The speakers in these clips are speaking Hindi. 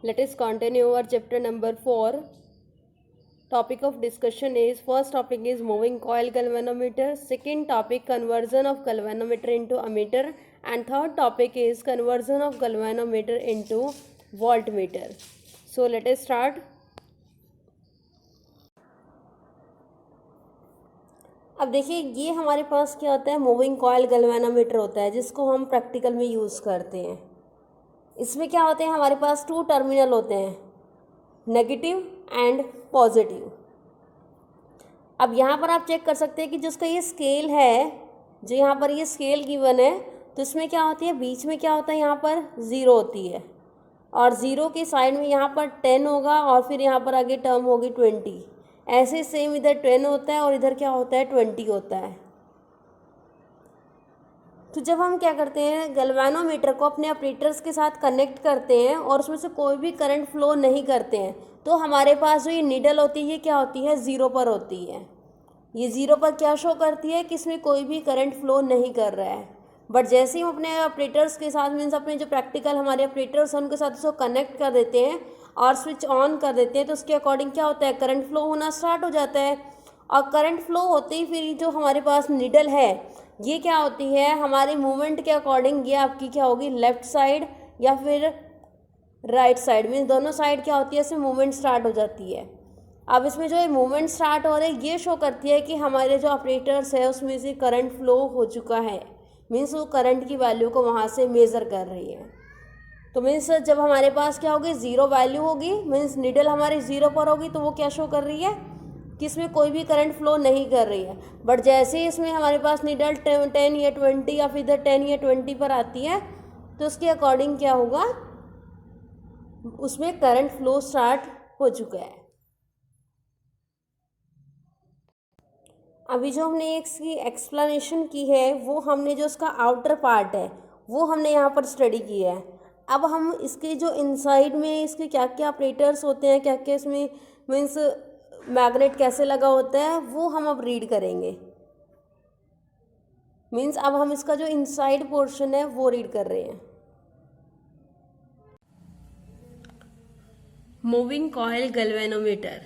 Let us continue our chapter number 4. Topic of discussion is, first topic is moving coil galvanometer, second topic conversion of galvanometer into ammeter, and third topic is conversion of galvanometer into voltmeter. So let us start. अब देखिए, ये हमारे पास क्या होता है, मूविंग कॉइल गैल्वेनोमीटर होता है, जिसको हम प्रैक्टिकल में यूज़ करते हैं। इसमें क्या होते हैं, हमारे पास 2 टर्मिनल होते हैं, नेगेटिव एंड पॉजिटिव। अब यहाँ पर आप चेक कर सकते हैं कि जिसका ये स्केल है, जो यहाँ पर ये स्केल गिवन है, तो इसमें क्या होती है, बीच में क्या होता है, यहाँ पर 0 होती है, और 0 के साइड में यहाँ पर 10 होगा, और फिर यहाँ पर आगे टर्म होगी 20। ऐसे सेम इधर 10 होता है और इधर क्या होता है, 20 होता है। तो जब हम क्या करते हैं, गैल्वेनोमीटर को अपने ऑपरेटर्स के साथ कनेक्ट करते हैं और उसमें से कोई भी करंट फ्लो नहीं करते हैं, तो हमारे पास जो ये नीडल होती है, ये क्या होती है, 0 पर होती है। ये 0 पर क्या शो करती है कि इसमें कोई भी करंट फ्लो नहीं कर रहा है। बट जैसे ही हम अपने ऑपरेटर्स के साथ, मीन्स अपने जो प्रैक्टिकल हमारे ऑपरेटर्स हैं उनके साथ उसको कनेक्ट कर देते हैं और स्विच ऑन कर देते हैं, तो उसके अकॉर्डिंग क्या होता है, करंट फ्लो होना स्टार्ट हो जाता है। और करंट फ्लो होते ही फिर जो हमारे पास नीडल है, ये क्या होती है, हमारे मूवमेंट के अकॉर्डिंग ये आपकी क्या होगी, लेफ्ट साइड या फिर राइट साइड, मीन्स दोनों साइड क्या होती है, इसमें मूवमेंट स्टार्ट हो जाती है। अब इसमें जो मूवमेंट स्टार्ट हो रहा है, ये शो करती है कि हमारे जो ऑपरेटर्स है उसमें से करंट फ्लो हो चुका है, मीन्स वो करंट की वैल्यू को वहाँ से मेज़र कर रही है। तो मीन्स जब हमारे पास क्या होगी, 0 वैल्यू होगी, मीन्स नीडल हमारी 0 पर होगी, तो वो क्या शो कर रही है कि इसमें कोई भी करंट फ्लो नहीं कर रही है। बट जैसे ही इसमें हमारे पास नीडल 10 या 20 या फिर इधर 10 या 20 पर आती है, तो उसके अकॉर्डिंग क्या होगा, उसमें करंट फ्लो स्टार्ट हो चुका है। अभी जो हमने इसकी एक्सप्लेनेशन की है, वो हमने जो उसका आउटर पार्ट है वो हमने यहाँ पर स्टडी किया है। अब हम इसके जो इनसाइड में इसके क्या क्या ऑपरेटर्स होते हैं, क्या क्या इसमें मीन्स मैग्नेट कैसे लगा होता है, वो हम अब रीड करेंगे। मीन्स अब हम इसका जो इनसाइड पोर्शन है वो रीड कर रहे हैं। Moving coil galvanometer,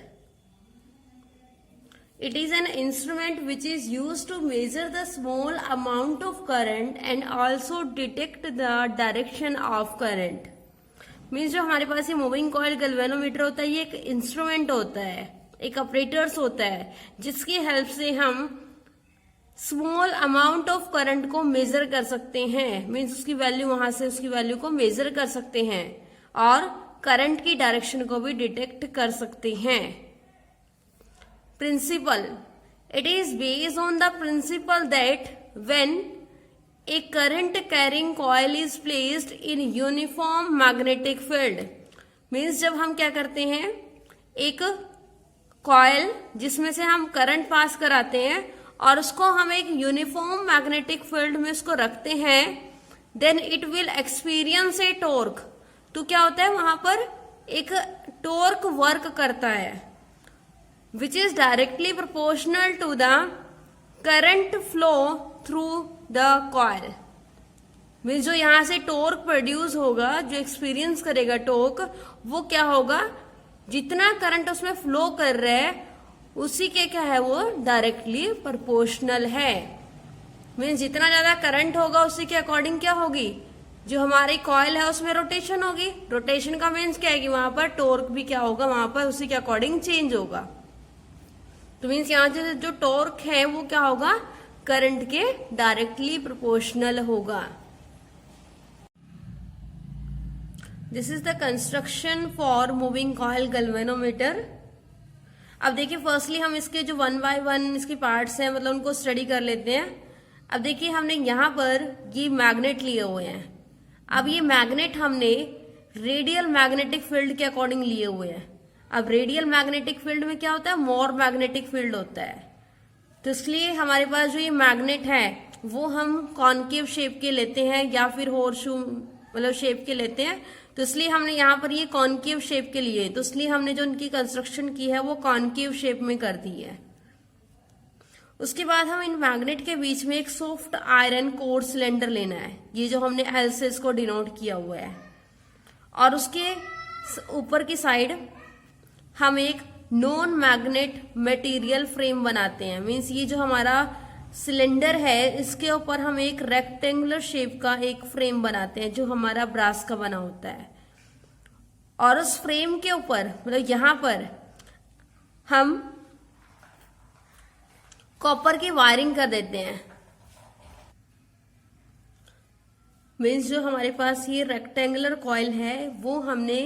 it is an instrument which is used to measure the small amount of current and also detect the direction of current। Means जो हमारे पास ये मूविंग कॉइल गैल्वेनोमीटर होता है, ये एक इंस्ट्रूमेंट होता है, एक ऑपरेटर्स होता है, जिसकी हेल्प से हम स्मॉल अमाउंट ऑफ करंट को मेजर कर सकते हैं। मीन्स उसकी वैल्यू, वहां से उसकी वैल्यू को मेजर कर सकते हैं और करंट की डायरेक्शन को भी डिटेक्ट कर सकते हैं। Principle, it is based on the principle that when a current carrying coil is placed in uniform magnetic field, means जब हम क्या करते हैं, एक कॉइल जिसमें से हम करंट पास कराते हैं और उसको हम एक यूनिफॉर्म मैग्नेटिक फील्ड में उसको रखते हैं, then it will experience a torque. तो क्या होता है, वहां पर एक टॉर्क वर्क करता है, which is directly proportional to the current flow through the coil। Means जो यहाँ से टॉर्क प्रोड्यूस होगा, जो एक्सपीरियंस करेगा टॉर्क, वो क्या होगा, जितना करंट उसमें फ्लो कर रहा है उसी के क्या है, वो डायरेक्टली प्रोपोर्शनल है। मीन्स जितना ज्यादा करंट होगा उसी के अकॉर्डिंग क्या होगी, जो हमारी कॉइल है उसमें रोटेशन होगी। रोटेशन का मीन्स क्या है कि वहां पर टॉर्क भी क्या होगा, वहां पर उसी के अकॉर्डिंग चेंज होगा। तो मीन्स यहाँ से जो टॉर्क है वो क्या होगा, करंट के डायरेक्टली प्रोपोर्शनल होगा। This is the construction for moving coil galvanometer. अब देखिए, फर्स्टली हम इसके जो 1 बाय 1 इसके पार्ट्स हैं, मतलब उनको स्टडी कर लेते हैं। अब देखिए, हमने यहाँ पर ये मैग्नेट लिए हुए हैं। अब ये मैग्नेट हमने रेडियल मैग्नेटिक फील्ड के अकॉर्डिंग लिए हुए हैं। अब रेडियल मैग्नेटिक फील्ड में क्या होता है, मोर मैग्नेटिक फील्ड होता है, तो इसलिए हमारे पास जो ये मैग्नेट है वो हम कॉनकेव शेप के लेते हैं या फिर हॉर्सशू मतलब शेप के लेते हैं। तो इसलिए हमने यहाँ पर ये कॉनकेव शेप के लिए, तो इसलिए हमने जो उनकी कंस्ट्रक्शन की है वो कॉनकेव शेप में कर दी है। उसके बाद हम इन मैग्नेट के बीच में एक सॉफ्ट आयरन कोर सिलेंडर लेना है, ये जो हमने एल से इसको डिनोट किया हुआ है, और उसके ऊपर की साइड हम एक नॉन मैग्नेट मटेरियल फ्रेम बनाते हैं। मीन्स ये जो हमारा सिलेंडर है इसके ऊपर हम एक रेक्टेंगुलर शेप का एक फ्रेम बनाते हैं जो हमारा ब्रास का बना होता है, और उस फ्रेम के ऊपर मतलब यहां पर हम कॉपर की वायरिंग कर देते हैं। मीन्स जो हमारे पास ये रेक्टेंगुलर कॉइल है वो हमने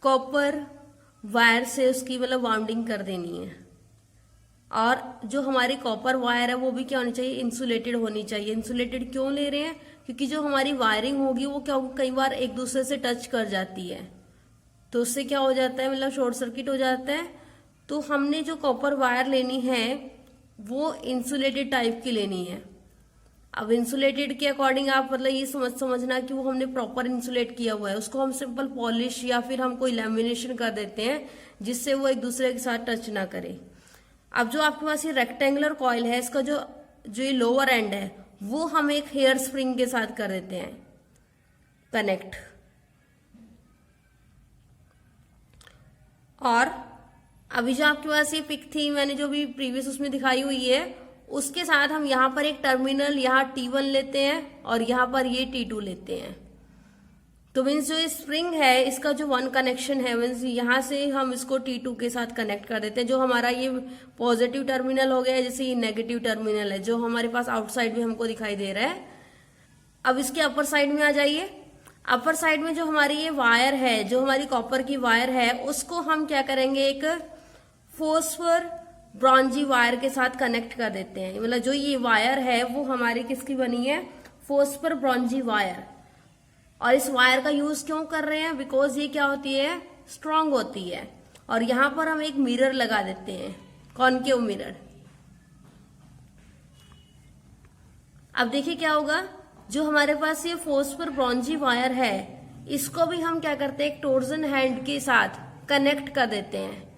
कॉपर वायर से उसकी मतलब वाउंडिंग कर देनी है, और जो हमारी कॉपर वायर है वो भी क्या होनी चाहिए, इंसुलेटेड होनी चाहिए। इंसुलेटेड क्यों ले रहे हैं, क्योंकि जो हमारी वायरिंग होगी वो क्या होगी, कई बार एक दूसरे से टच कर जाती है तो उससे क्या हो जाता है, मतलब शॉर्ट सर्किट हो जाता है। तो हमने जो कॉपर वायर लेनी है वो इंसुलेटेड टाइप की लेनी है। अब इंसुलेटेड के अकॉर्डिंग आप मतलब ये समझना कि वो हमने प्रॉपर इंसुलेट किया हुआ है, उसको हम सिंपल पॉलिश या फिर हम कोई लैमिनेशन कर देते हैं जिससे वो एक दूसरे के साथ टच ना करे। अब जो आपके पास ये रेक्टेंगुलर कॉइल है इसका जो ये लोअर एंड है वो हम एक हेयर स्प्रिंग के साथ कर देते हैं कनेक्ट, और अभी जो आपके पास ये पिक थी मैंने जो भी प्रीवियस उसमें दिखाई हुई है उसके साथ हम यहाँ पर एक टर्मिनल यहाँ T1 लेते हैं और यहाँ पर ये T2 लेते हैं। तो मीन्स जो स्प्रिंग है इसका जो वन कनेक्शन है मीन्स यहाँ से हम इसको T2 के साथ कनेक्ट कर देते हैं। जो हमारा ये पॉजिटिव टर्मिनल हो गया है, जैसे ये नेगेटिव टर्मिनल है जो हमारे पास आउटसाइड में हमको दिखाई दे रहा है। अब इसके अपर साइड में आ जाइए। अपर साइड में जो हमारी ये वायर है, जो हमारी कॉपर की वायर है, उसको हम क्या करेंगे, एक फॉस्फर ब्रॉन्जी वायर के साथ कनेक्ट कर देते हैं। मतलब जो ये वायर है वो हमारी किसकी बनी है, फॉस्फर ब्रॉन्जी वायर। और इस वायर का यूज क्यों कर रहे हैं, बिकॉज ये क्या होती है, स्ट्रांग होती है। और यहां पर हम एक मिरर लगा देते हैं, कॉनकेव मिरर। अब देखिए क्या होगा, जो हमारे पास ये फॉस्फर ब्रॉन्जी वायर है इसको भी हम क्या करते हैं, एक टॉर्जन हैंड के साथ कनेक्ट कर देते हैं।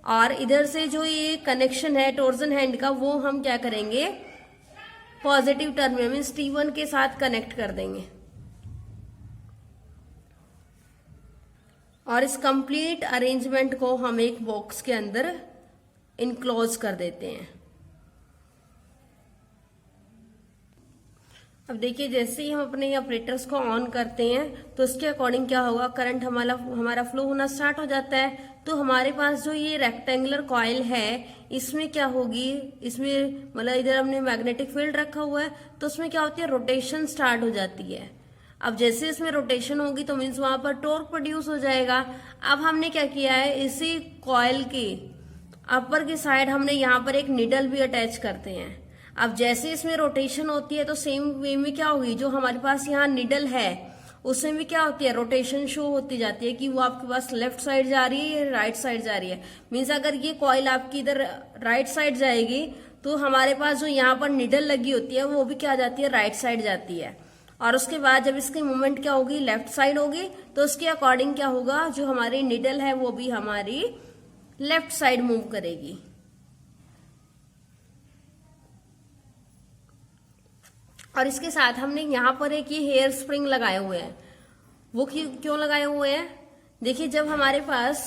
और इधर से जो ये कनेक्शन है टॉर्जन हैंड का वो हम क्या करेंगे, पॉजिटिव टर्मिनल मीन्स T1 के साथ कनेक्ट कर देंगे। और इस कंप्लीट अरेंजमेंट को हम एक बॉक्स के अंदर इनक्लोज कर देते हैं। अब देखिए जैसे ही हम अपने ऑपरेटर्स को ऑन करते हैं तो उसके अकॉर्डिंग क्या होगा, करंट हमारा फ्लो होना स्टार्ट हो जाता है। तो हमारे पास जो ये रेक्टेंगुलर कॉइल है इसमें क्या होगी, इसमें मतलब इधर हमने मैग्नेटिक फील्ड रखा हुआ है तो उसमें क्या होती है, रोटेशन स्टार्ट हो जाती है। अब जैसे इसमें रोटेशन होगी तो मीन्स वहां पर टॉर्क प्रोड्यूस हो जाएगा। अब हमने क्या किया है, इसी कॉइल की अपर की साइड हमने यहाँ पर एक निडल भी अटैच करते हैं। अब जैसे इसमें रोटेशन होती है तो सेम वे में क्या होगी, जो हमारे पास यहाँ निडल है उसमें भी क्या होती है, रोटेशन शो होती जाती है कि वो आपके पास लेफ्ट साइड जा रही है या राइट साइड जा रही है। मीन्स अगर ये कॉइल आपकी इधर राइट साइड जाएगी तो हमारे पास जो यहाँ पर निडल लगी होती है वो भी क्या जाती है, राइट साइड जाती है। और उसके बाद जब इसकी मूवमेंट क्या होगी, लेफ्ट साइड होगी, तो उसके अकॉर्डिंग क्या होगा, जो हमारी निडल है वो भी हमारी लेफ्ट साइड मूव करेगी। और इसके साथ हमने यहाँ पर एक ये हेयर स्प्रिंग लगाए हुए हैं। वो क्यों लगाए हुए हैं, देखिए जब हमारे पास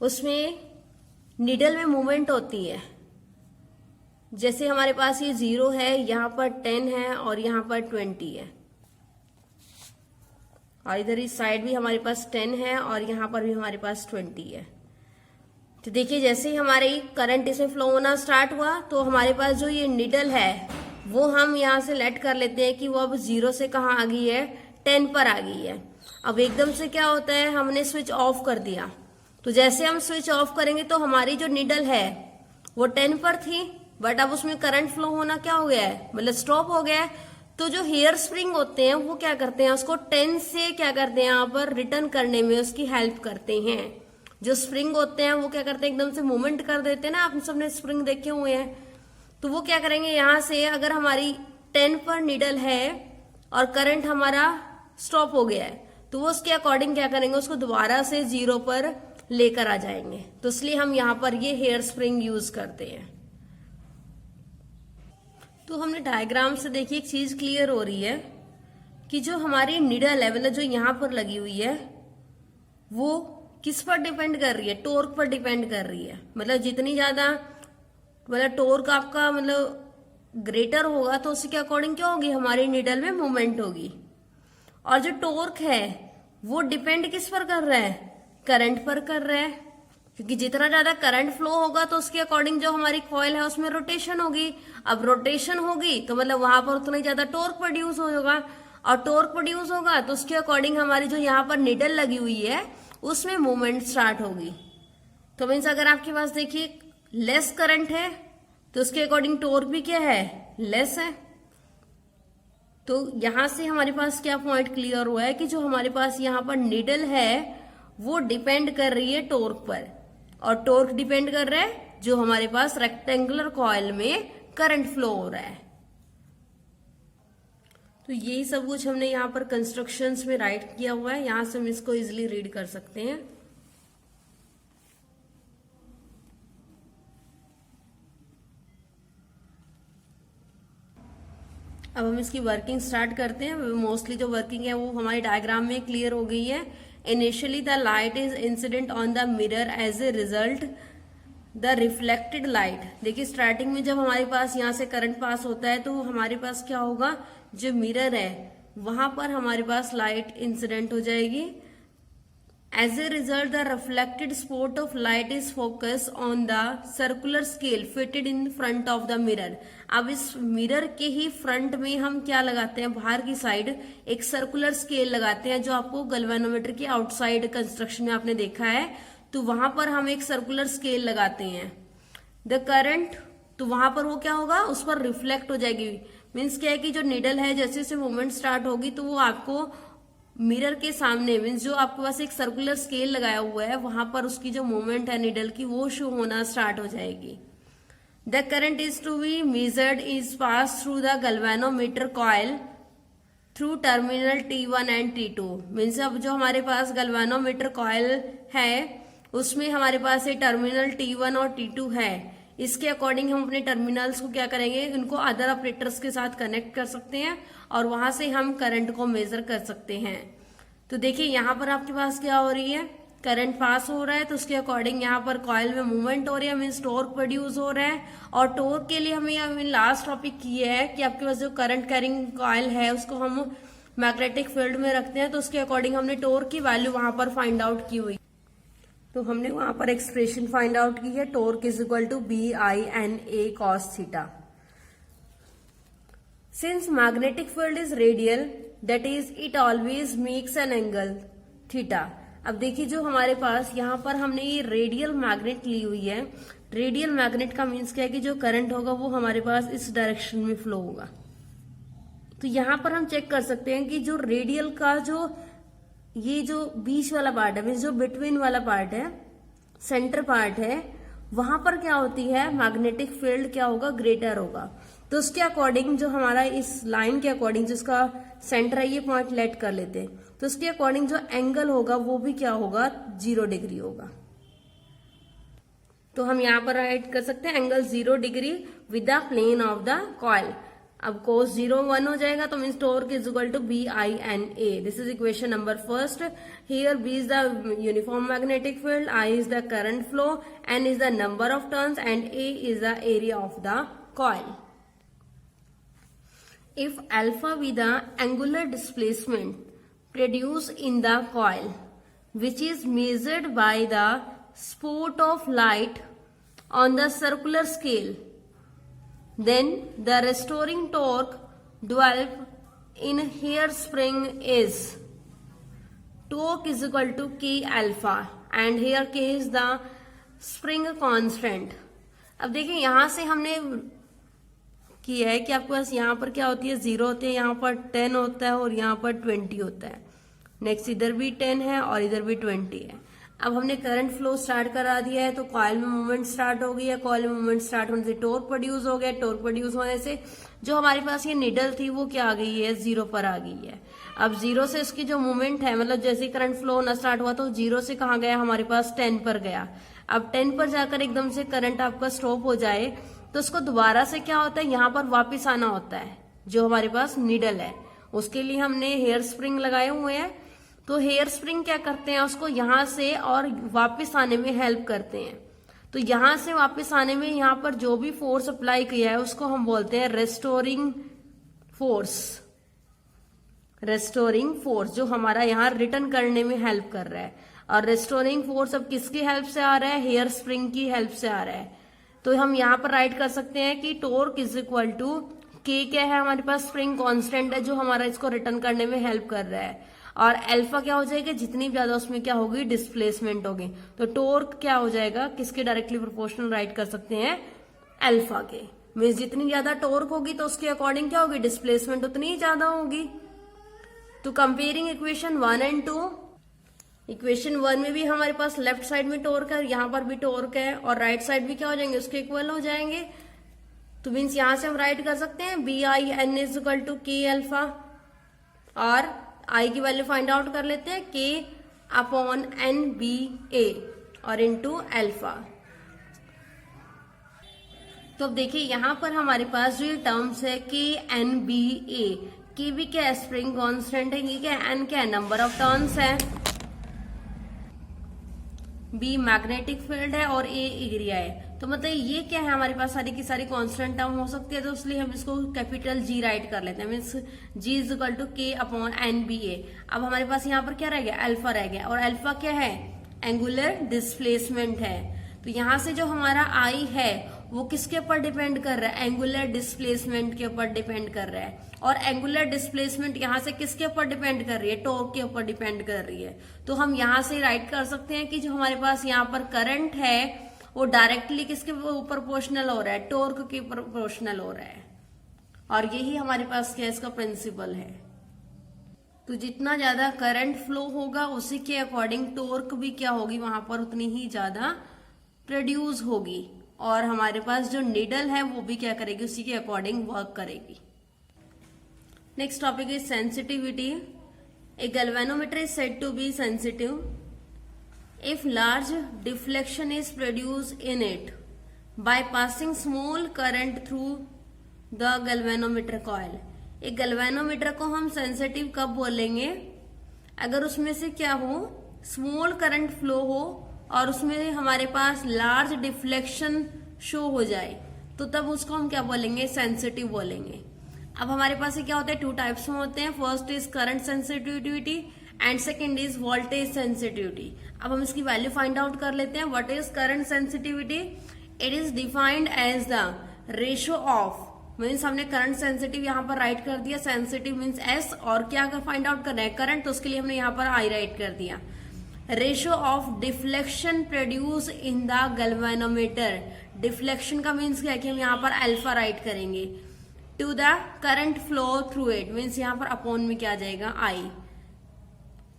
उसमें निडल में मूवमेंट होती है, जैसे हमारे पास ये 0 है, यहाँ पर 10 है और यहाँ पर 20 है, और इधर इस साइड भी हमारे पास 10 है और यहाँ पर भी हमारे पास 20 है। तो देखिए जैसे ही हमारे करंट इसमें फ्लो होना स्टार्ट हुआ तो हमारे पास जो ये निडल है वो हम यहाँ से लेट कर लेते हैं कि वो अब 0 से कहाँ आ गई है, 10 पर आ गई है। अब एकदम से क्या होता है, हमने स्विच ऑफ कर दिया। तो जैसे हम स्विच ऑफ करेंगे तो हमारी जो निडल है वो 10 पर थी, बट अब उसमें करंट फ्लो होना क्या हो गया है, मतलब स्टॉप हो गया है। तो जो हेयर स्प्रिंग होते हैं वो क्या करते हैं, उसको 10 से क्या करते हैं, यहाँ पर रिटर्न करने में उसकी हेल्प करते हैं। जो स्प्रिंग होते हैं वो क्या करते हैं, एकदम से मूवमेंट कर देते हैं ना, आप सबने स्प्रिंग देखे हुए हैं। तो वो क्या करेंगे, यहाँ से अगर हमारी 10 पर निडल है और करंट हमारा स्टॉप हो गया है तो वो उसके अकॉर्डिंग क्या करेंगे, उसको दोबारा से 0 पर लेकर आ जाएंगे। तो इसलिए हम यहाँ पर ये हेयर स्प्रिंग यूज करते हैं। तो हमने डायग्राम से देखिए एक चीज क्लियर हो रही है कि जो हमारी निडल है, मतलब जो यहाँ पर लगी हुई है, वो किस पर डिपेंड कर रही है? टॉर्क पर डिपेंड कर रही है। मतलब जितनी ज्यादा मतलब टॉर्क आपका मतलब ग्रेटर होगा तो उसके अकॉर्डिंग क्या होगी? हमारी निडल में मूवमेंट होगी। और जो टॉर्क है वो डिपेंड किस पर कर रहा है? करंट पर कर रहा है, क्योंकि जितना ज्यादा करंट फ्लो होगा तो उसके अकॉर्डिंग जो हमारी कॉइल है उसमें रोटेशन होगी। अब रोटेशन होगी तो मतलब वहां पर उतना ही ज्यादा टॉर्क प्रोड्यूस होगा, और टॉर्क प्रोड्यूस होगा तो उसके अकॉर्डिंग हमारी जो यहाँ पर निडल लगी हुई है उसमें मूवमेंट स्टार्ट होगी। तो मीन्स अगर आपके पास देखिए लेस करंट है तो उसके अकॉर्डिंग टॉर्क भी क्या है? लेस है। तो यहां से हमारे पास क्या पॉइंट क्लियर हुआ है कि जो हमारे पास यहाँ पर निडल है वो डिपेंड कर रही है टॉर्क पर, और टॉर्क डिपेंड कर रहा है जो हमारे पास रेक्टेंगुलर कॉइल में करंट फ्लो हो रहा है। तो यही सब कुछ हमने यहाँ पर कंस्ट्रक्शंस में राइट किया हुआ है, यहां से हम इसको इजिली रीड कर सकते हैं। अब हम इसकी वर्किंग स्टार्ट करते हैं। मोस्टली जो वर्किंग है वो हमारे डायग्राम में क्लियर हो गई है। Initially the light is incident on the mirror, as a result the reflected light. देखिए स्टार्टिंग में जब हमारे पास यहाँ से करंट पास होता है तो हमारे पास क्या होगा? जो मिरर है वहां पर हमारे पास लाइट इंसिडेंट हो जाएगी। As a result the reflected spot of light is focus on the circular scale fitted in front of the mirror. अब इस मिरर के ही फ्रंट में हम क्या लगाते हैं? बाहर की साइड एक सर्कुलर स्केल लगाते हैं, जो आपको गैल्वेनोमीटर की आउटसाइड कंस्ट्रक्शन में आपने देखा है। तो वहां पर हम एक सर्कुलर स्केल लगाते हैं। द करंट, तो वहां पर वो क्या होगा? उस पर रिफ्लेक्ट हो जाएगी। मीन्स क्या है कि जो निडल है जैसे जैसे मूवमेंट स्टार्ट होगी तो वो आपको मिरर के सामने, मीन्स जो आपके पास एक सर्कुलर स्केल लगाया हुआ है वहां पर उसकी जो मूवमेंट है निडल की वो शो होना स्टार्ट हो जाएगी। The current is to be measured is pass through the galvanometer coil through terminal T1 and T2। Means अब जो हमारे पास गैल्वेनोमीटर कॉइल है उसमें हमारे पास ये टर्मिनल T1 और T2 है। इसके अकॉर्डिंग हम अपने टर्मिनल्स को क्या करेंगे? इनको अदर ऑपरेटर्स के साथ कनेक्ट कर सकते हैं और वहां से हम करंट को मेजर कर सकते हैं। तो देखिए यहाँ पर आपके पास क्या हो रही है? करंट पास हो रहा है तो उसके अकॉर्डिंग यहाँ पर कॉइल में मूवमेंट हो रही है, मीन्स टॉर्क प्रोड्यूस हो रहा है। और टॉर्क के लिए हमें लास्ट टॉपिक किया है कि आपके पास जो करंट कैरिंग कॉइल है उसको हम मैग्नेटिक फील्ड में रखते हैं, तो उसके अकॉर्डिंग हमने टॉर्क की वैल्यू वहां पर फाइंड आउट की हुई। तो हमने वहां पर एक्सप्रेशन फाइंड आउट की है, torque is equal to BI/NA cos theta. Since magnetic field is radial, that is it always makes an angle theta. अब देखिए जो हमारे पास यहाँ पर हमने ये रेडियल मैग्नेट ली हुई है। रेडियल मैग्नेट का मीन्स क्या है कि जो करंट होगा वो हमारे पास इस डायरेक्शन में फ्लो होगा। तो यहाँ पर हम चेक कर सकते हैं कि जो रेडियल का जो ये जो बीच वाला पार्ट है, मीन्स जो बिटवीन वाला पार्ट है, सेंटर पार्ट है, वहां पर क्या होती है? मैग्नेटिक फील्ड क्या होगा? ग्रेटर होगा। तो उसके अकॉर्डिंग जो हमारा इस लाइन के अकॉर्डिंग जिसका सेंटर है, ये पॉइंट लेट कर लेते हैं, तो उसके अकॉर्डिंग जो एंगल होगा वो भी क्या होगा? 0 डिग्री होगा। तो हम यहाँ पर राइट कर सकते हैं angle 0 degree with the plane of the coil. अब cos 0 1 हो जाएगा, तो means torque is equal to BI/NA। This is equation number first. Here B is the uniform magnetic field, I is the current flow, N is the number of turns and A is the area of the coil. If alpha be the angular displacement produced in the coil, which is measured by the spot of light on the circular scale, then the restoring torque developed in hairspring is torque is equal to K alpha, and here K is the spring constant। अब देखिए यहां से हमने किया है कि आपके पास यहाँ पर क्या होती है? 0 होते हैं, यहाँ पर 10 होता है और यहाँ पर 20 होता है। नेक्स्ट इधर भी 10 है और इधर भी 20 है। अब हमने करंट फ्लो स्टार्ट करा दिया है तो कॉइल में मूवमेंट स्टार्ट हो गई है। कॉइल में मूवमेंट स्टार्ट होने से टॉर्क प्रोड्यूस हो गया। टॉर्क प्रोड्यूस होने से जो हमारे पास ये निडल थी वो क्या आ गई है? 0 पर आ गई है। अब 0 से इसकी जो मूवमेंट है, मतलब जैसे करंट फ्लो होना स्टार्ट हुआ तो 0 से कहाँ गया? हमारे पास 10 पर गया। अब 10 पर जाकर एकदम से करंट आपका स्टॉप हो जाए तो उसको दोबारा से क्या होता है? यहाँ पर वापिस आना होता है। जो हमारे पास निडल है उसके लिए हमने हेयर स्प्रिंग लगाए हुए हैं। तो हेयर स्प्रिंग क्या करते हैं, उसको यहां से और वापस आने में हेल्प करते हैं। तो यहां से वापस आने में यहां पर जो भी फोर्स अप्लाई किया है उसको हम बोलते हैं रेस्टोरिंग फोर्स। रेस्टोरिंग फोर्स जो हमारा यहाँ रिटर्न करने में हेल्प कर रहा है। और रेस्टोरिंग फोर्स अब किसकी हेल्प से आ रहा है, हेयर स्प्रिंग की हेल्प से आ रहा है। तो हम यहाँ पर राइट कर सकते हैं कि टोर्क इज इक्वल टू के, क्या है हमारे पास स्प्रिंग कांस्टेंट है जो हमारा इसको रिटर्न करने में हेल्प कर रहा है। और अल्फा क्या हो जाएगा, जितनी ज्यादा उसमें क्या होगी, डिस्प्लेसमेंट होगी। तो टोर्क क्या हो जाएगा, किसके डायरेक्टली प्रोपोर्शनल राइट कर सकते हैं, अल्फा के। मीन्स जितनी ज्यादा टोर्क होगी तो उसके अकॉर्डिंग क्या होगी, डिस्प्लेसमेंट उतनी ही ज्यादा होगी। तो कंपेयरिंग इक्वेशन 1 एंड 2, इक्वेशन 1 में भी हमारे पास लेफ्ट साइड में टोर्क है, यहाँ पर भी टोर्क है, और राइट साइड भी क्या हो जाएंगे, उसके इक्वल हो जाएंगे। तो मीन्स यहां से हम राइट कर सकते हैं B I N is equal to K alpha, और आई की वैल्यू फाइंड आउट कर लेते हैं के अपॉन एन बी ए और इनटू अल्फा। तो अब देखिए यहां पर हमारे पास जो ये टर्म्स है के एन बी ए, के भी क्या है, स्प्रिंग कांस्टेंट है, ये क्या है, एन क्या है, नंबर ऑफ टर्न्स है, बी मैग्नेटिक फील्ड है, और ए एरिया है। तो मतलब ये क्या है, हमारे पास सारी की सारी कांस्टेंट टर्म हो सकती है, तो इसलिए हम इसको कैपिटल जी राइट कर लेते हैं। Means G is equal to K upon N B A. अब हमारे पास यहाँ पर क्या रह गया, अल्फा रह गया, और अल्फा क्या है, एंगुलर डिस्प्लेसमेंट है। तो यहाँ से जो हमारा आई है वो किसके ऊपर डिपेंड कर रहा है, एंगुलर डिस्प्लेसमेंट के ऊपर डिपेंड कर रहा है। और एंगुलर डिस्प्लेसमेंट यहाँ से किसके ऊपर डिपेंड कर रही है, टोर्क के ऊपर डिपेंड कर रही है। तो हम यहाँ से राइट कर सकते हैं कि जो हमारे पास यहाँ पर करंट है वो डायरेक्टली किसके ऊपर प्रोपोर्शनल हो रहा है, टोर्क के ऊपर प्रोपोर्शनल हो रहा है। और यही हमारे पास क्या इसका प्रिंसिपल है। तो जितना ज्यादा करंट फ्लो होगा उसी के अकॉर्डिंग टोर्क भी क्या होगी, वहां पर उतनी ही ज्यादा प्रोड्यूस होगी, और हमारे पास जो नीडल है वो भी क्या करेगी, उसी के अकॉर्डिंग वर्क करेगी। Next topic is sensitivity. A galvanometer is said to be sensitive if large deflection is produced in it by passing small current through the galvanometer coil। एक गैल्वेनोमीटर को हम सेंसिटिव कब बोलेंगे, अगर उसमें से क्या हो, स्मॉल करंट फ्लो हो और उसमें हमारे पास लार्ज डिफ्लेक्शन शो हो जाए, तो तब उसको हम क्या बोलेंगे, सेंसिटिव बोलेंगे। अब हमारे पास क्या होता है, टू टाइप्स में होते हैं। First is current sensitivity and second is voltage sensitivity. अब हम इसकी वैल्यू फाइंड आउट कर लेते हैं। What is current sensitivity, it is defined as the ratio of, means हमने करंट सेंसिटिव यहाँ पर राइट कर दिया, सेंसिटिव मीन्स एस, और क्या फाइंड आउट करना है, करंट, तो उसके लिए हमने यहाँ पर आई राइट कर दिया। Ratio of deflection produce in the galvanometer, deflection का मीन्स क्या है कि हम यहाँ पर अल्फा राइट करेंगे, to the current flow through it, means यहाँ पर अपॉन में क्या आ जाएगा, आई।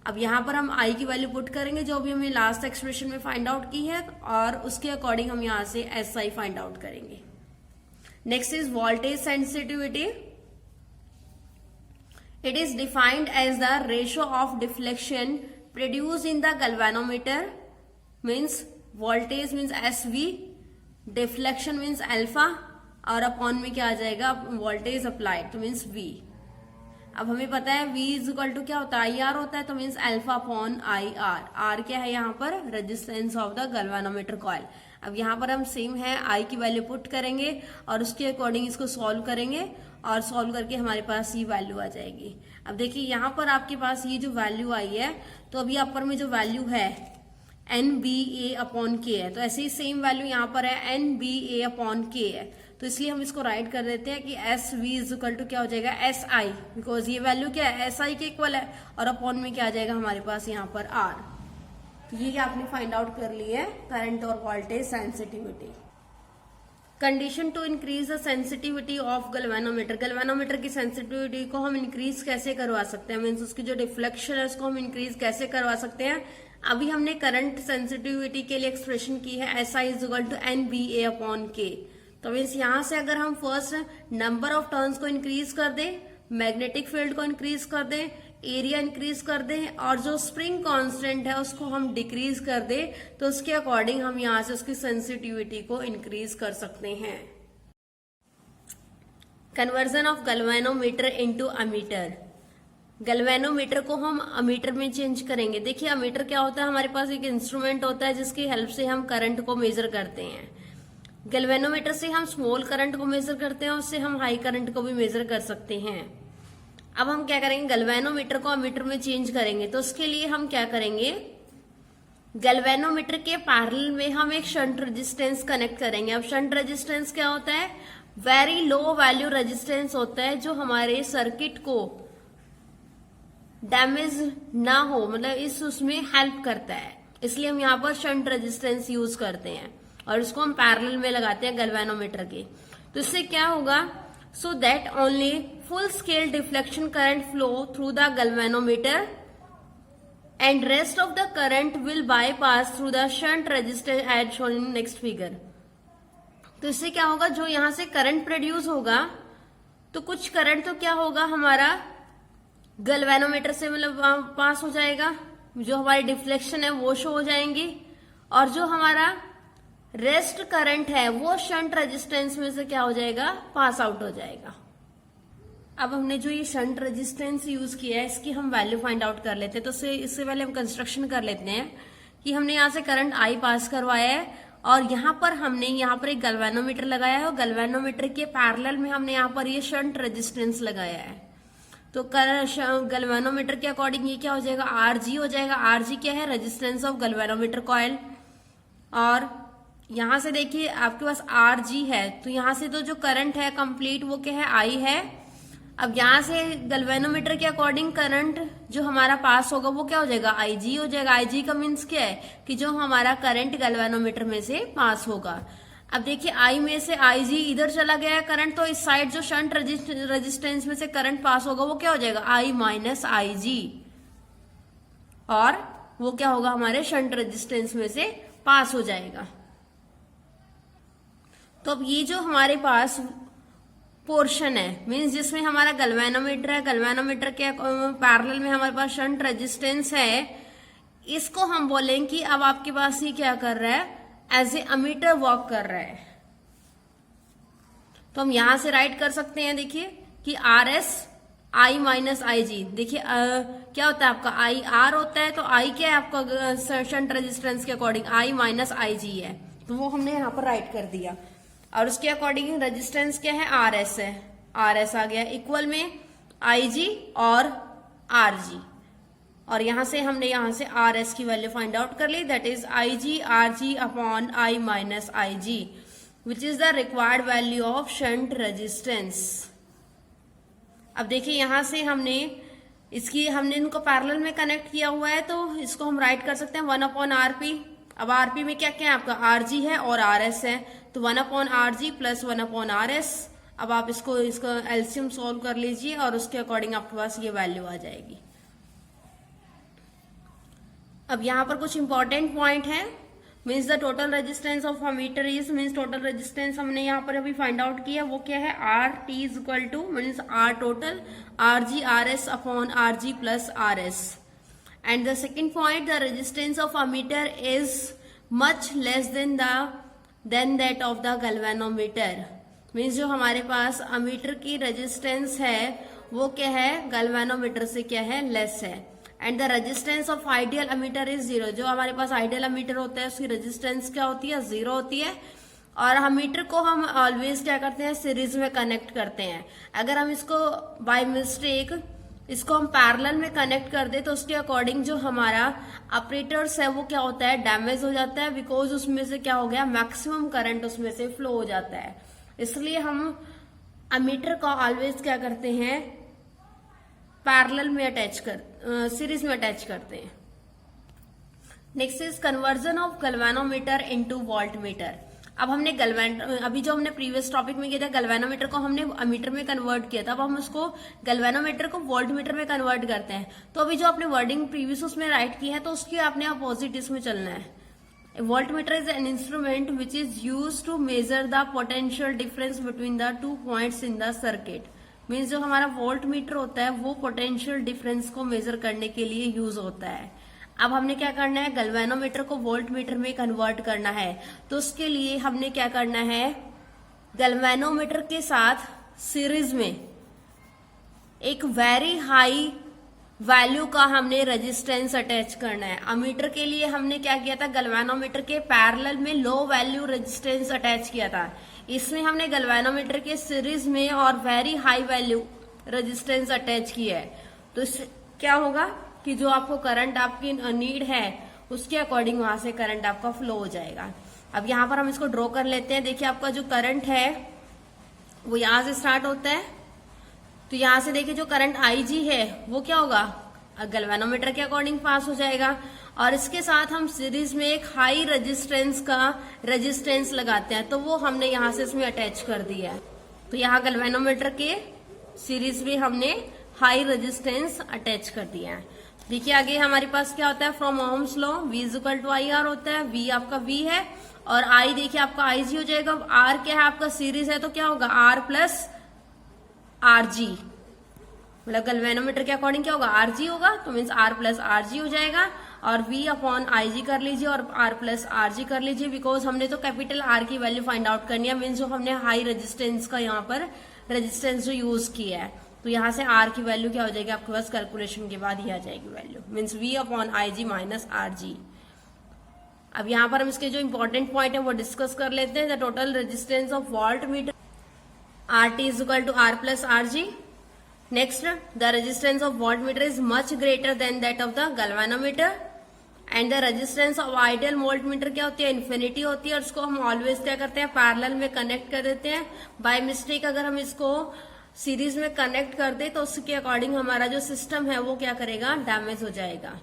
अब यहाँ पर हम आई की वैल्यू पुट करेंगे जो भी हमने लास्ट एक्सप्रेशन में फाइंड आउट की है, और उसके अकॉर्डिंग हम यहाँ से एस आई फाइंड आउट करेंगे। Next is voltage sensitivity. It is defined as the ratio of deflection produce in the galvanometer, means voltage means S V, deflection means alpha, और अपॉन में क्या आ जाएगा, वोल्टेज अप्लाइड, तो मीन्स वी। अब हमें पता है V इज इक्वल टू क्या होता है, आई आर होता है, तो means alpha upon I R. R क्या है यहाँ पर, resistance of the galvanometer coil. अब यहाँ पर हम सेम है आई की वैल्यू पुट करेंगे और उसके अकॉर्डिंग इसको सॉल्व करेंगे, और सॉल्व करके हमारे पास ये वैल्यू आ जाएगी। अब देखिए यहाँ पर आपके पास ये जो वैल्यू आई है, तो अभी अपर में जो वैल्यू है एन बी ए अपॉन के है, तो ऐसे ही सेम वैल्यू यहाँ पर है एन बी ए अपॉन के है, तो इसलिए हम इसको राइट कर देते हैं कि S V is equal to क्या हो जाएगा, एस आई, बिकॉज ये वैल्यू क्या है, एस आई के इक्वल है, और अपॉन में क्या आ जाएगा हमारे पास यहाँ पर आर। तो ये आपने फाइंड आउट कर ली है करंट और voltage sensitivity. Condition to increase the sensitivity of galvanometer, galvanometer की सेंसिटिविटी को हम इंक्रीज कैसे करवा सकते हैं, मीन्स उसकी जो डिफ्लेक्शन है उसको हम इंक्रीज कैसे करवा सकते हैं। अभी हमने करंट सेंसिटिविटी के लिए एक्सप्रेशन की है S I is equal to N B A upon K, तो मीन्स यहां से अगर हम फर्स्ट नंबर ऑफ टर्न्स को इंक्रीज कर दें, मैग्नेटिक फील्ड को इंक्रीज कर दें, एरिया इंक्रीज कर दें, और जो स्प्रिंग कांस्टेंट है उसको हम डिक्रीज कर दें, तो उसके अकॉर्डिंग हम यहां से उसकी सेंसिटिविटी को इंक्रीज कर सकते हैं। Conversion of galvanometer into ammeter. Galvanometer को हम अमीटर में चेंज करेंगे। देखिए अमीटर क्या होता है, हमारे पास एक इंस्ट्रूमेंट होता है जिसकी हेल्प से हम करंट को मेजर करते हैं। गैल्वेनोमीटर से हम स्मॉल करंट को मेजर करते हैं, उससे हम हाई करंट को भी मेजर कर सकते हैं। अब हम क्या करेंगे, गैल्वेनोमीटर को अमीटर में चेंज करेंगे। तो उसके लिए हम क्या करेंगे, गैल्वेनोमीटर के पैरेलल में हम एक शंट रेजिस्टेंस कनेक्ट करेंगे। अब शंट रेजिस्टेंस क्या होता है, वेरी लो वैल्यू रेजिस्टेंस होता है जो हमारे सर्किट को डैमेज ना हो, मतलब इस उसमें हेल्प करता है। इसलिए हम यहाँ पर शंट रेजिस्टेंस यूज करते हैं और इसको हम पैरेलल में लगाते हैं गैल्वेनोमीटर के। तो इससे क्या होगा, so that only full scale deflection current flow through the galvanometer and rest of the current will bypass through the shunt resistance as shown in next figure. तो इससे क्या होगा, जो यहां से करंट प्रोड्यूस होगा तो कुछ करंट तो क्या होगा हमारा गैल्वेनोमीटर से मतलब पास हो जाएगा, जो हमारी डिफ्लेक्शन है वो शो हो जाएंगी, और जो हमारा रेस्ट करंट है वो शंट रेजिस्टेंस में से क्या हो जाएगा, पास आउट हो जाएगा। अब हमने जो ये शंट रेजिस्टेंस यूज किया है इसकी हम वैल्यू फाइंड आउट कर लेते हैं। तो इससे पहले हम कंस्ट्रक्शन कर लेते हैं कि हमने यहाँ से करंट आई पास करवाया है और यहाँ पर हमने यहाँ पर एक गैल्वेनोमीटर लगाया है और गैल्वेनोमीटर के पैरेलल में हमने यहाँ पर ये शंट रेजिस्टेंस लगाया है। तो गैल्वेनोमीटर के अकॉर्डिंग ये क्या हो जाएगा, आरजी हो जाएगा। आरजी क्या है, रेजिस्टेंस ऑफ गैल्वेनोमीटर कॉइल। और यहां से देखिए आपके पास आरजी है तो यहां से तो जो करंट है कंप्लीट वो क्या है, आई है। अब यहां से गैल्वेनोमीटर के अकॉर्डिंग करंट जो हमारा पास होगा वो क्या हो जाएगा, आईजी हो जाएगा। आईजी का मीन्स क्या है कि जो हमारा करंट गैल्वेनोमीटर में से पास होगा। अब देखिए आई में से आईजी इधर चला गया है करंट, तो इस साइड जो शंट रेजिस्टेंस में से करंट पास होगा वो क्या हो जाएगा, आई माइनस आईजी, और वो क्या होगा हमारे शंट रेजिस्टेंस में से पास हो जाएगा। तो अब ये जो हमारे पास पोर्शन है मीन्स जिसमें हमारा गैल्वेनोमीटर है, गैल्वेनोमीटर के पैरेलल में हमारे पास शंट रेजिस्टेंस है, इसको हम बोलेंगे कि अब आपके पास ये क्या कर रहा है, एज ए अमीटर वर्क कर रहा है। तो हम यहां से राइट कर सकते हैं, देखिए कि R S I minus I जी। देखिए क्या होता है आपका, आई आर होता है तो आई क्या है आपका शंट रेजिस्टेंस के अकॉर्डिंग आई माइनस आई जी है, तो वो हमने यहाँ पर राइट कर दिया। और उसके अकॉर्डिंग रेजिस्टेंस क्या है, आर एस है, आर एस आ गया इक्वल में आई जी और आर जी। और यहां से हमने यहां से आर एस की वैल्यू फाइंड आउट कर ली, that is I G R G upon I minus I G, which is the required value of shunt resistance. अब देखिए यहां से हमने इनको पैरेलल में कनेक्ट किया हुआ है तो इसको हम राइट कर सकते हैं 1 अपॉन आरपी। अब आरपी में क्या क्या है आपका, आरजी है और आरएस है, तो 1 upon R G plus 1 upon R S. अब आप इसका एलसीएम सॉल्व कर लीजिए और उसके अकॉर्डिंग आपके पास ये वैल्यू आ जाएगी। अब यहाँ पर कुछ इंपॉर्टेंट पॉइंट है, means the total resistance of ammeter is, means total resistance हमने यहाँ पर अभी फाइंड आउट किया वो क्या है, R T is equal to means R total R G R S upon R G plus R S. And the second point, the resistance of ammeter is much less than that of the galvanometer. Means जो हमारे पास अमीटर की रेजिस्टेंस है वो क्या है, गैल्वेनोमीटर से क्या है, लेस है। And the resistance of ideal ammeter is 0। जो हमारे पास आइडियल अमीटर होता है उसकी रेजिस्टेंस क्या होती है, 0 होती है। और अमीटर को हम ऑलवेज क्या करते हैं, सीरीज में कनेक्ट करते हैं। अगर हम इसको बाय मिस्टेक इसको हम पैरेलल में कनेक्ट कर दे तो उसके अकॉर्डिंग जो हमारा ऑपरेटर्स है वो क्या होता है, डैमेज हो जाता है, बिकॉज उसमें से क्या हो गया, मैक्सिमम करंट उसमें से फ्लो हो जाता है। इसलिए हम अमीटर को ऑलवेज क्या करते हैं, पैरेलल में सीरीज में अटैच करते हैं। Next is conversion of galvanometer into voltmeter. अब हमने अभी जो हमने प्रीवियस टॉपिक में किया था गैल्वेनोमीटर को हमने अमीटर में कन्वर्ट किया था, अब हम उसको गैल्वेनोमीटर को वोल्टमीटर में कन्वर्ट करते हैं। तो अभी जो आपने वर्डिंग प्रीवियस उसमें राइट की है तो उसकी आपने अपोजिट इसमें चलना है। Voltmeter is an instrument which is use to measure the potential difference between the 2 points in the circuit. Means जो हमारा वोल्ट मीटर होता है वो पोटेंशियल डिफरेंस को मेजर करने के लिए यूज होता है। अब हमने क्या करना है, गैल्वेनोमीटर को वोल्ट मीटर में कन्वर्ट करना है। तो उसके लिए हमने क्या करना है, गैल्वेनोमीटर के साथ सीरीज में एक वेरी हाई वैल्यू का हमने रेजिस्टेंस अटैच करना है। अमीटर के लिए हमने क्या किया था, गैल्वेनोमीटर के पैरेलल में लो वैल्यू रेजिस्टेंस अटैच किया था। इसमें हमने गैल्वेनोमीटर के सीरीज में और very high value resistance attach किया है। तो इससे क्या होगा कि जो आपको करंट आपकी नीड है उसके अकॉर्डिंग वहां से करंट आपका फ्लो हो जाएगा। अब यहाँ पर हम इसको ड्रॉ कर लेते हैं। देखिए आपका जो करंट है वो यहां से स्टार्ट होता है, तो यहां से देखिए जो करंट IG है वो क्या होगा, गैल्वेनोमीटर के अकॉर्डिंग पास हो जाएगा। और इसके साथ हम सीरीज में एक हाई रेजिस्टेंस का रेजिस्टेंस लगाते हैं, तो वो हमने यहां से इसमें अटैच कर दिया है। तो यहाँ गैल्वेनोमीटर के सीरीज में हमने हाई रेजिस्टेंस अटैच कर दिया है। देखिए आगे हमारे पास क्या होता है, फ्रॉम ओम्स लॉ V=IR होता है। V आपका V है और I देखिए आपका IG हो जाएगा। R क्या है आपका, सीरीज है, तो क्या होगा R+RG, मतलब गैल्वेनोमीटर के अकॉर्डिंग क्या होगा, RG होगा, तो मीन्स R+RG हो जाएगा। और V/IG कर लीजिए और R+RG कर लीजिए, बिकॉज हमने तो कैपिटल R की वैल्यू फाइंड आउट करनी है, मीन्स जो हमने हाई रेजिस्टेंस का यहाँ पर रेजिस्टेंस जो यूज किया है, तो यहाँ से R की वैल्यू क्या हो जाएगी आपके पास, कैलकुलेशन के बाद ही आ जाएगी वैल्यू, मीन्स V/IG - RG। अब यहाँ पर हम इसके जो इंपॉर्टेंट पॉइंट है वो डिस्कस कर लेते हैं। The total resistance of volt meter RT = R+RG। Next, the resistance of voltmeter is much greater than that of the galvanometer, and the resistance of ideal voltmeter क्या होती है, इन्फिनिटी होती है। और उसको हम ऑलवेज क्या करते हैं, पैरेलल में कनेक्ट कर देते हैं। बाय मिस्टेक अगर हम इसको सीरीज में कनेक्ट कर दे तो उसके अकॉर्डिंग हमारा जो सिस्टम है वो क्या करेगा, डैमेज हो जाएगा।